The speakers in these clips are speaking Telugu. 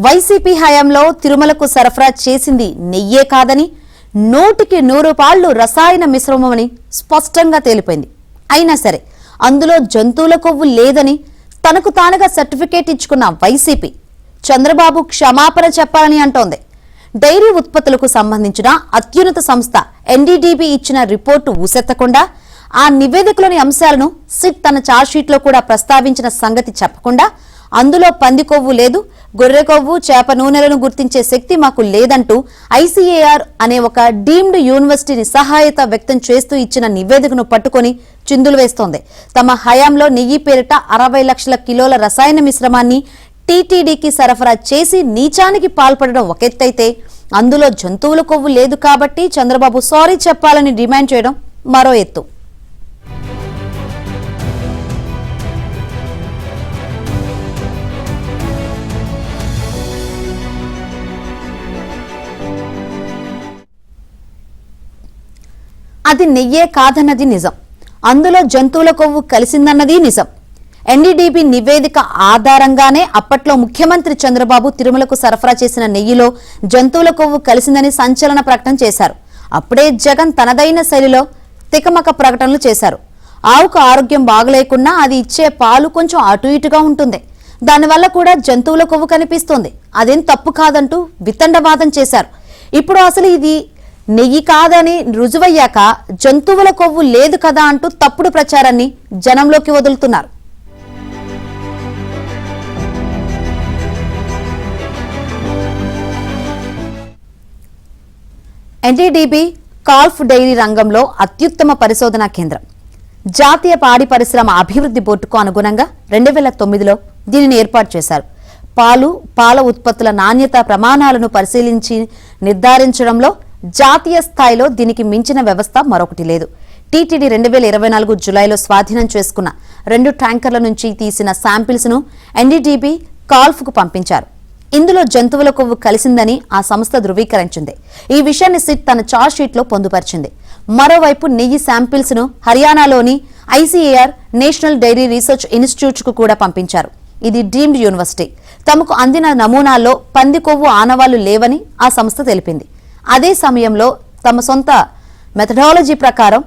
వైసీపీ హయాంలో తిరుమలకు సరఫరా చేసింది నెయ్యే కాదని 100% పాళ్లు రసాయన మిశ్రమమని స్పష్టంగా తేలిపోయింది. అయినా సరే అందులో జంతువుల కొవ్వు లేదని తనకు తానుగా సర్టిఫికేట్ ఇచ్చుకున్న వైసీపీ చంద్రబాబు క్షమాపణ చెప్పాలని అంటోంది. డైరీ ఉత్పత్తులకు సంబంధించిన అత్యున్నత సంస్థ ఎన్డీడీబీ ఇచ్చిన రిపోర్టు ఊసెత్తకుండా, ఆ నివేదికలోని అంశాలను సిట్ తన ఛార్జ్షీట్లో కూడా ప్రస్తావించిన సంగతి చెప్పకుండా, అందులో పంది కొవ్వు లేదు, గొర్రె కొవ్వు, చేప నూనెలను గుర్తించే శక్తి మాకు లేదంటూ ఐసీఏఆర్ అనే ఒక డీమ్డ్ యూనివర్సిటీ నిస్సహాయత వ్యక్తం చేస్తూ ఇచ్చిన నివేదికను పట్టుకొని చిందులు వేస్తోంది. తమ హయాంలో నెయ్యి పేరిట 60 లక్షల కిలోల రసాయన మిశ్రమాన్ని టీటీడీకి సరఫరా చేసి నీచానికి పాల్పడడం ఒక ఎత్తైతే, అందులో జంతువుల కొవ్వు లేదు కాబట్టి చంద్రబాబు సారీ చెప్పాలని డిమాండ్ చేయడం మరో ఎత్తు. అది నెయ్యే కాదన్నది నిజం, అందులో జంతువుల కొవ్వు కలిసిందన్నది నిజం. ఎన్డీడీబీ నివేదిక ఆధారంగానే అప్పట్లో ముఖ్యమంత్రి చంద్రబాబు తిరుమలకు సరఫరా చేసిన నెయ్యిలో జంతువుల కొవ్వు కలిసిందని సంచలన ప్రకటన చేశారు. అప్పుడే జగన్ తనదైన శైలిలో తికమక ప్రకటనలు చేశారు. ఆవుకు ఆరోగ్యం బాగలేకున్నా అది ఇచ్చే పాలు కొంచెం అటు ఇటుగా ఉంటుంది, దానివల్ల కూడా జంతువుల కొవ్వు కనిపిస్తుంది, అదేం తప్పు కాదంటూ వితండవాదం చేశారు. ఇప్పుడు అసలు ఇది నెయ్యి కాదని రుజువయ్యాక జంతువుల కొవ్వు లేదు కదా అంటూ తప్పుడు ప్రచారాన్ని జనంలోకి వదులుతున్నారు. ఎన్డీడీబీ కాల్ఫ్ డైరీ రంగంలో అత్యుత్తమ పరిశోధనా కేంద్రం. జాతీయ పాడి పరిశ్రమ అభివృద్ధి బోర్డుకు అనుగుణంగా 2009లో దీనిని ఏర్పాటు చేశారు. పాల ఉత్పత్తుల నాణ్యత ప్రమాణాలను పరిశీలించి నిర్ధారించడంలో జాతీయ స్థాయిలో దీనికి మించిన వ్యవస్థ మరొకటి లేదు. టీటీడీ 2024 జులైలో స్వాధీనం చేసుకున్న 2 ట్యాంకర్ల నుంచి తీసిన శాంపిల్స్ ను ఎన్డీడీబీ కాల్ఫ్కు పంపించారు. ఇందులో జంతువుల కొవ్వు కలిసిందని ఆ సంస్థ ధృవీకరించింది. ఈ విషయాన్ని సిట్ తన ఛార్జ్షీట్లో పొందుపరిచింది. మరోవైపు నెయ్యి శాంపిల్స్ ను హర్యానాలోని ICAR National Dairy Research Institute కు కూడా పంపించారు. ఇది డీమ్డ్ యూనివర్సిటీ. తమకు అందిన నమూనాల్లో పంది కొవ్వు ఆనవాళ్లు లేవని ఆ సంస్థ తెలిపింది. అదే సమయంలో తమ సొంత మెథడాలజీ ప్రకారం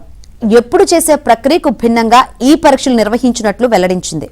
ఎప్పుడు చేసే ప్రక్రియకు భిన్నంగా ఈ పరీక్షలు నిర్వహించినట్లు వెల్లడించింది.